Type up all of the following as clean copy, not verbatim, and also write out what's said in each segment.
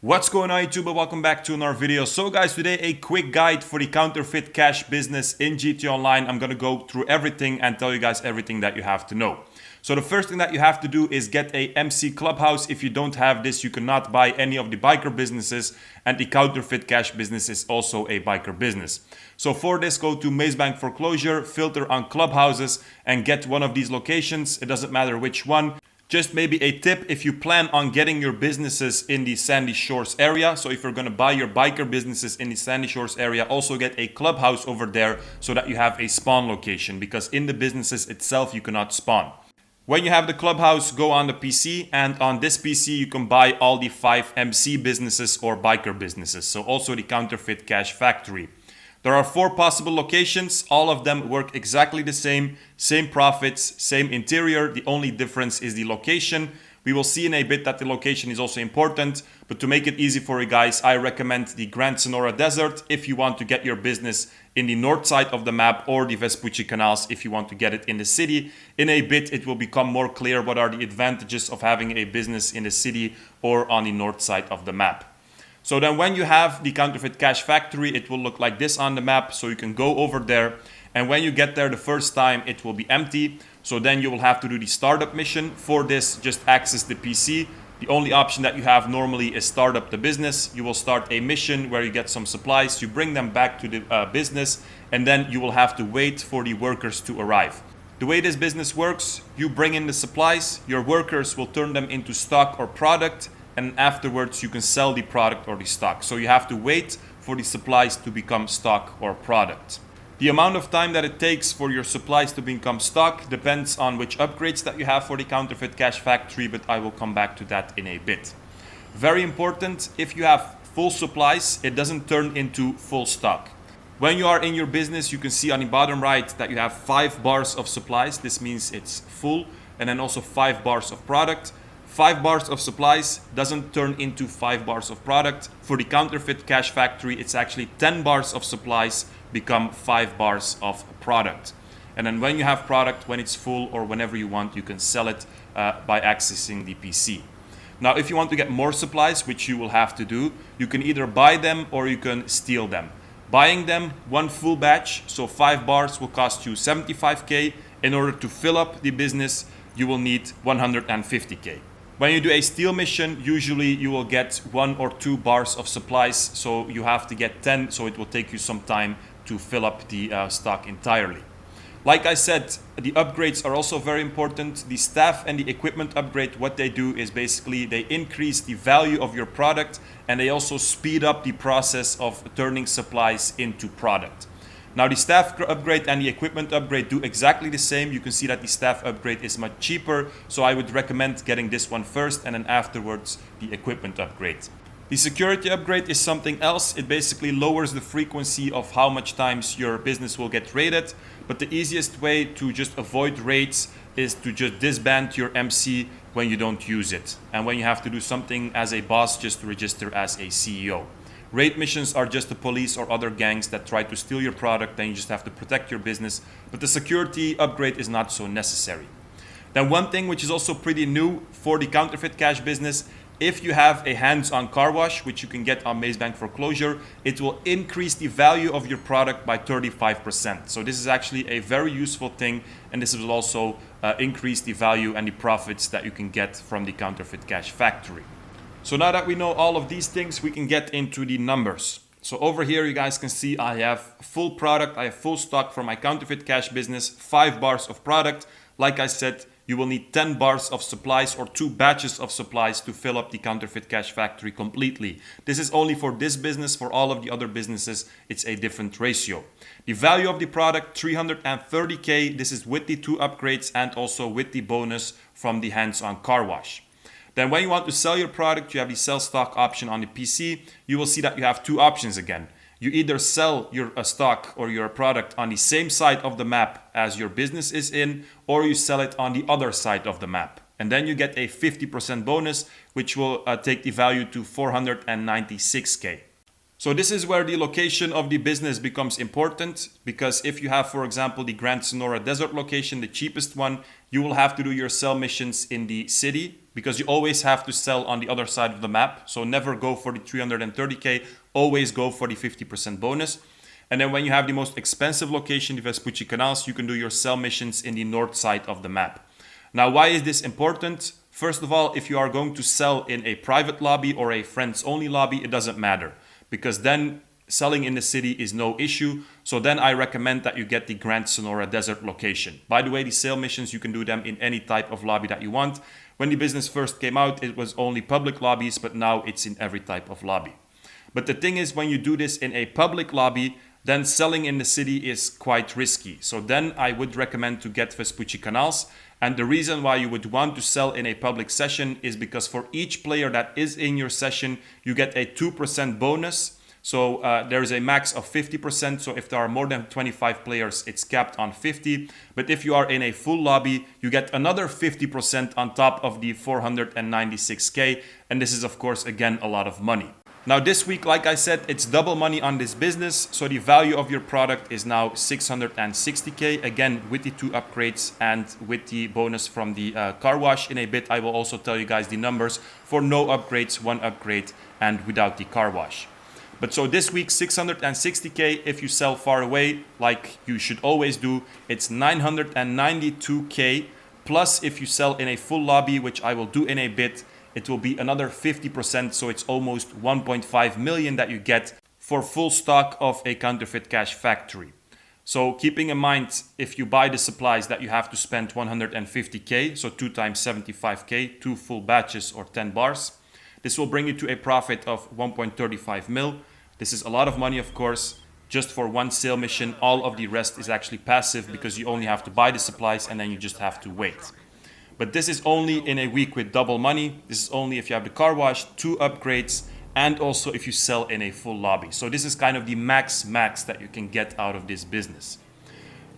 What's going on YouTube and welcome back to another video. So guys, today a quick guide for the counterfeit cash business in GTA Online. I'm gonna go through everything and tell you guys everything that you have to know. So the first thing that you have to do is get a MC Clubhouse. If you don't have this, you cannot buy any of the biker businesses, and the counterfeit cash business is also a biker business. So for this, go to Maze Bank Foreclosure, filter on Clubhouses and get one of these locations. It doesn't matter which one. Just maybe a tip if you plan on getting your businesses in the Sandy Shores area. So if you're going to buy your biker businesses in the Sandy Shores area, also get a clubhouse over there so that you have a spawn location, because in the businesses itself you cannot spawn. When you have the clubhouse, go on the PC, and on this PC you can buy all the 5 MC businesses or biker businesses. So also the Counterfeit Cash Factory. There are 4 possible locations. All of them work exactly the same profits, same interior. The only difference is the location. We will see in a bit that the location is also important, but to make it easy for you guys, I recommend the Grand Senora Desert if you want to get your business in the north side of the map, or the Vespucci Canals if you want to get it in the city. In a bit, it will become more clear what are the advantages of having a business in the city or on the north side of the map. So then when you have the Counterfeit Cash Factory, it will look like this on the map. So you can go over there, and when you get there the first time, it will be empty. So then you will have to do the startup mission. For this, just access the PC. The only option that you have normally is start up the business. You will start a mission where you get some supplies, you bring them back to the business, and then you will have to wait for the workers to arrive. The way this business works, you bring in the supplies, your workers will turn them into stock or product, and afterwards you can sell the product or the stock. So you have to wait for the supplies to become stock or product. The amount of time that it takes for your supplies to become stock depends on which upgrades that you have for the Counterfeit Cash Factory, but I will come back to that in a bit. Very important, if you have full supplies, it doesn't turn into full stock. When you are in your business, you can see on the bottom right that you have 5 bars of supplies. This means it's full, and then also 5 bars of product. 5 bars of supplies doesn't turn into 5 bars of product. For the Counterfeit Cash Factory, it's actually 10 bars of supplies become 5 bars of product. And then when you have product, when it's full or whenever you want, you can sell it by accessing the PC. Now, if you want to get more supplies, which you will have to do, you can either buy them or you can steal them. Buying them, 1 full batch, so 5 bars will cost you 75k. In order to fill up the business, you will need 150k. When you do a steal mission, usually you will get 1 or 2 bars of supplies, so you have to get 10, so it will take you some time to fill up the stock entirely. Like I said, the upgrades are also very important. The staff and the equipment upgrade, what they do is basically they increase the value of your product, and they also speed up the process of turning supplies into product. Now the staff upgrade and the equipment upgrade do exactly the same. You can see that the staff upgrade is much cheaper, so I would recommend getting this one first and then afterwards the equipment upgrade. The security upgrade is something else. It basically lowers the frequency of how much times your business will get raided, but the easiest way to just avoid raids is to just disband your MC when you don't use it. And when you have to do something as a boss, just register as a CEO. Raid missions are just the police or other gangs that try to steal your product, and you just have to protect your business. But the security upgrade is not so necessary. Then one thing which is also pretty new for the counterfeit cash business, if you have a hands-on car wash, which you can get on Maze Bank Foreclosure, it will increase the value of your product by 35%. So this is actually a very useful thing, and this will also increase the value and the profits that you can get from the Counterfeit Cash Factory. So now that we know all of these things, we can get into the numbers. So over here you guys can see I have full product, I have full stock for my counterfeit cash business, 5 bars of product. Like I said, you will need 10 bars of supplies or 2 batches of supplies to fill up the Counterfeit Cash Factory completely. This is only for this business. For all of the other businesses, it's a different ratio. The value of the product, 330k. This is with the 2 upgrades and also with the bonus from the hands-on car wash. Then when you want to sell your product, you have the sell stock option on the PC. You will see that you have 2 options again. You either sell your stock or your product on the same side of the map as your business is in, or you sell it on the other side of the map. And then you get a 50% bonus, which will take the value to 496k. So this is where the location of the business becomes important, because if you have, for example, the Grand Sonora Desert location, the cheapest one, you will have to do your sell missions in the city, because you always have to sell on the other side of the map. So never go for the 330K, always go for the 50% bonus. And then when you have the most expensive location, the Vespucci Canals, you can do your sell missions in the north side of the map. Now, why is this important? First of all, if you are going to sell in a private lobby or a friends only lobby, it doesn't matter, because then selling in the city is no issue. So then I recommend that you get the Grand Sonora Desert location. By the way, the sale missions, you can do them in any type of lobby that you want. When the business first came out, it was only public lobbies, but now it's in every type of lobby. But the thing is, when you do this in a public lobby, then selling in the city is quite risky. So then I would recommend to get Vespucci Canals. And the reason why you would want to sell in a public session is because for each player that is in your session, you get a 2% bonus. So there is a max of 50%. So if there are more than 25 players, it's capped on 50. But if you are in a full lobby, you get another 50% on top of the 496K. And this is, of course, again, a lot of money. Now this week, like I said, it's double money on this business. So the value of your product is now 660K, again, with the 2 upgrades and with the bonus from the car wash. In a bit, I will also tell you guys the numbers for no upgrades, 1 upgrade, and without the car wash. But so this week, 660K, if you sell far away, like you should always do, it's 992K. Plus, if you sell in a full lobby, which I will do in a bit, it will be another 50%, so it's almost 1.5 million that you get for full stock of a Counterfeit Cash factory. So keeping in mind, if you buy the supplies, that you have to spend 150K, so 2 times 75K, 2 full batches or 10 bars. This will bring you to a profit of 1.35 mil. This is a lot of money, of course, just for 1 sale mission. All of the rest is actually passive, because you only have to buy the supplies and then you just have to wait. But this is only in a week with double money. This is only if you have the car wash, 2 upgrades, and also if you sell in a full lobby. So this is kind of the max that you can get out of this business.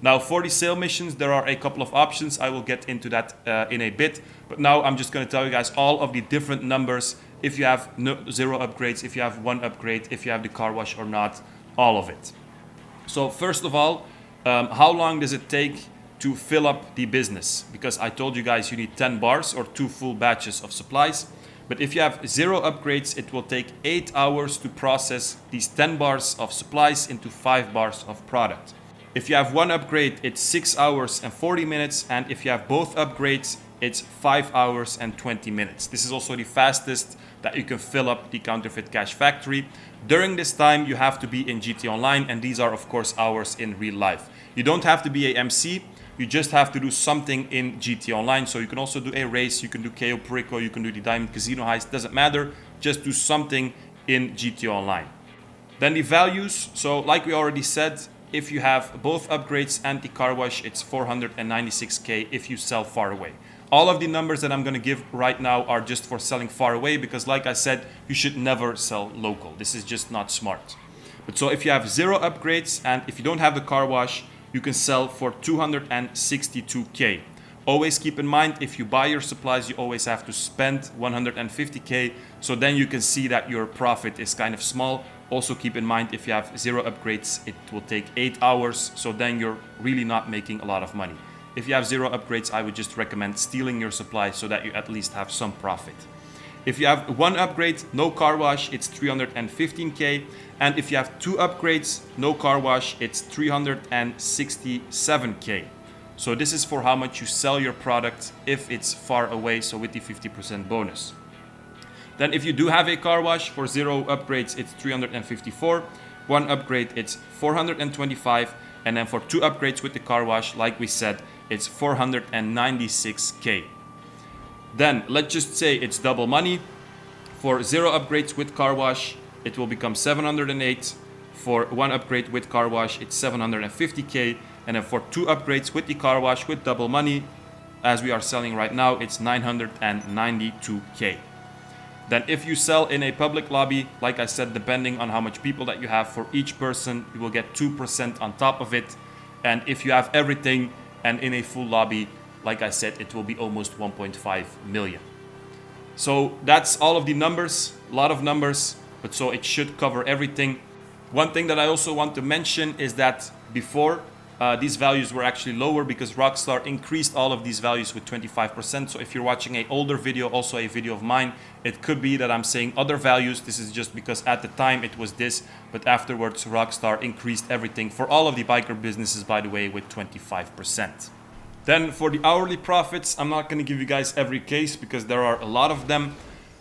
Now for the sale missions, there are a couple of options. I will get into that in a bit. But now I'm just going to tell you guys all of the different numbers. If you have 0 upgrades, if you have 1 upgrade, if you have the car wash or not, all of it. So first of all, how long does it take to fill up the business? Because I told you guys you need 10 bars or 2 full batches of supplies. But if you have 0 upgrades, it will take 8 hours to process these 10 bars of supplies into 5 bars of product. If you have 1 upgrade, it's 6 hours and 40 minutes. And if you have both upgrades, it's 5 hours and 20 minutes. This is also the fastest that you can fill up the Counterfeit Cash factory. During this time, you have to be in GT Online, and these are, of course, hours in real life. You don't have to be a MC. You just have to do something in GT Online. So you can also do a race, you can do KO Perico, you can do the Diamond Casino heist, doesn't matter. Just do something in GT Online. Then the values. So like we already said, if you have both upgrades and the car wash, it's 496K if you sell far away. All of the numbers that I'm going to give right now are just for selling far away, because like I said, you should never sell local. This is just not smart. But so if you have 0 upgrades and if you don't have the car wash, you can sell for 262K. Always keep in mind, if you buy your supplies, you always have to spend 150K. So then you can see that your profit is kind of small. Also keep in mind, if you have 0 upgrades, it will take 8 hours. So then you're really not making a lot of money. If you have 0 upgrades, I would just recommend stealing your supplies so that you at least have some profit. If you have 1 upgrade, no car wash, it's 315K. And if you have 2 upgrades, no car wash, it's 367K. So this is for how much you sell your product if it's far away, so with the 50% bonus. Then if you do have a car wash, for 0 upgrades, it's 354. 1 upgrade, it's 425. And then for 2 upgrades with the car wash, like we said, it's 496K. Then let's just say it's double money. For 0 upgrades with car wash, it will become 708. For 1 upgrade with car wash, it's 750K. And then for 2 upgrades with the car wash with double money, as we are selling right now, it's 992K. Then if you sell in a public lobby, like I said, depending on how much people that you have, for each person, you will get 2% on top of it. And if you have everything and in a full lobby, like I said, it will be almost 1.5 million. So that's all of the numbers, a lot of numbers. but so it should cover everything. One thing that I also want to mention is that before these values were actually lower because Rockstar increased all of these values with 25%. So if you're watching an older video, also a video of mine, it could be that I'm saying other values. This is just because at the time it was this, but afterwards Rockstar increased everything for all of the biker businesses, by the way, with 25%. Then for the hourly profits, I'm not going to give you guys every case because there are a lot of them.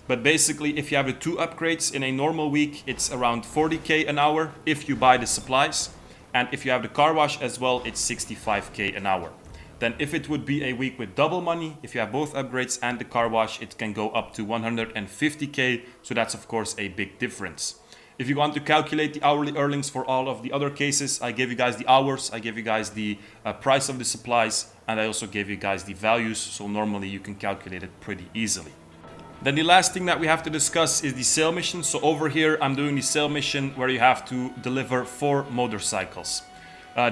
But basically, if you have the 2 upgrades in a normal week, it's around 40k an hour if you buy the supplies. And if you have the car wash as well, it's 65k an hour. Then if it would be a week with double money, if you have both upgrades and the car wash, it can go up to 150k. So that's of course a big difference. If you want to calculate the hourly earnings for all of the other cases, I gave you guys the hours, I gave you guys the price of the supplies, and I also gave you guys the values. So normally you can calculate it pretty easily. Then the last thing that we have to discuss is the sale mission. So over here, I'm doing the sale mission where you have to deliver 4 motorcycles.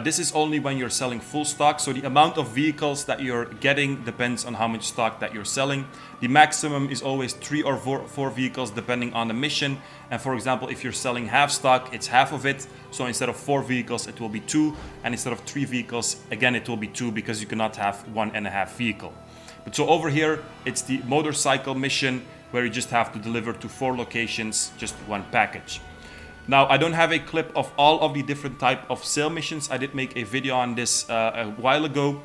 This is only when you're selling full stock. So the amount of vehicles that you're getting depends on how much stock that you're selling. The maximum is always 3 or 4 vehicles depending on the mission. And for example, if you're selling half stock, it's half of it. So instead of 4 vehicles, it will be 2. And instead of 3 vehicles, again, it will be 2 because you cannot have 1.5 vehicle. But so over here, it's the motorcycle mission where you just have to deliver to 4 locations, just 1 package. Now, I don't have a clip of all of the different type of sale missions. I did make a video on this a while ago.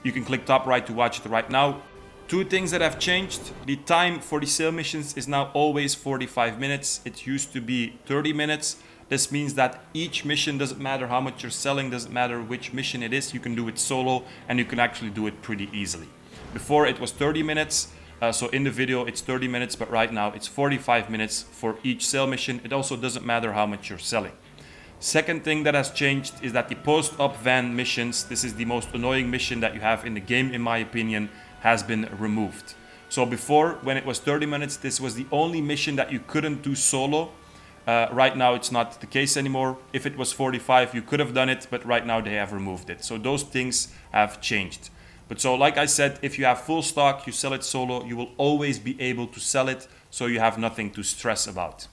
You can click top right to watch it right now. 2 things that have changed. The time for the sale missions is now always 45 minutes. It used to be 30 minutes. This means that each mission, doesn't matter how much you're selling, doesn't matter which mission it is, you can do it solo and you can actually do it pretty easily. Before it was 30 minutes. So in the video it's 30 minutes, but right now it's 45 minutes for each sale mission. It also doesn't matter how much you're selling. Second thing that has changed is that the post-up van missions, this is the most annoying mission that you have in the game in my opinion, has been removed. So before, when it was 30 minutes, this was the only mission that you couldn't do solo. Right now it's not the case anymore. If it was 45, you could have done it, but right now they have removed it. So those things have changed. But so like I said, if you have full stock, you sell it solo, you will always be able to sell it, so you have nothing to stress about.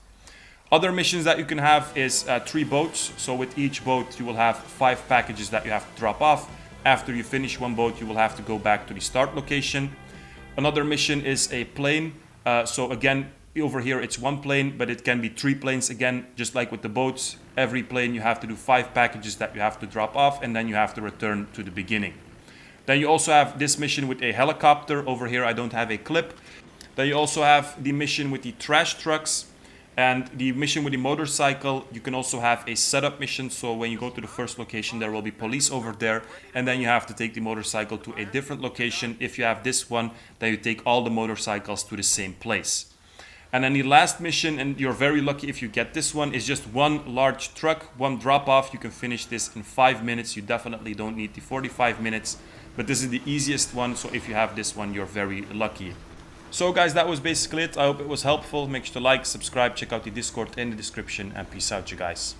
Other missions that you can have is 3 boats. So with each boat, you will have 5 packages that you have to drop off. After you finish 1 boat, you will have to go back to the start location. Another mission is a plane. So again, over here it's 1 plane, but it can be 3 planes again, just like with the boats. Every plane you have to do 5 packages that you have to drop off, and then you have to return to the beginning. Then you also have this mission with a helicopter. Over here I don't have a clip. Then you also have the mission with the trash trucks and the mission with the motorcycle. You can also have a setup mission. So when you go to the first location, there will be police over there. And then you have to take the motorcycle to a different location. If you have this one, then you take all the motorcycles to the same place. And then the last mission, and you're very lucky if you get this one, is just 1 large truck, 1 drop off. You can finish this in 5 minutes. You definitely don't need the 45 minutes. But this is the easiest one, so if you have this one, you're very lucky. So guys, that was basically it. I hope it was helpful. Make sure to like, subscribe, check out the Discord in the description, and peace out, you guys.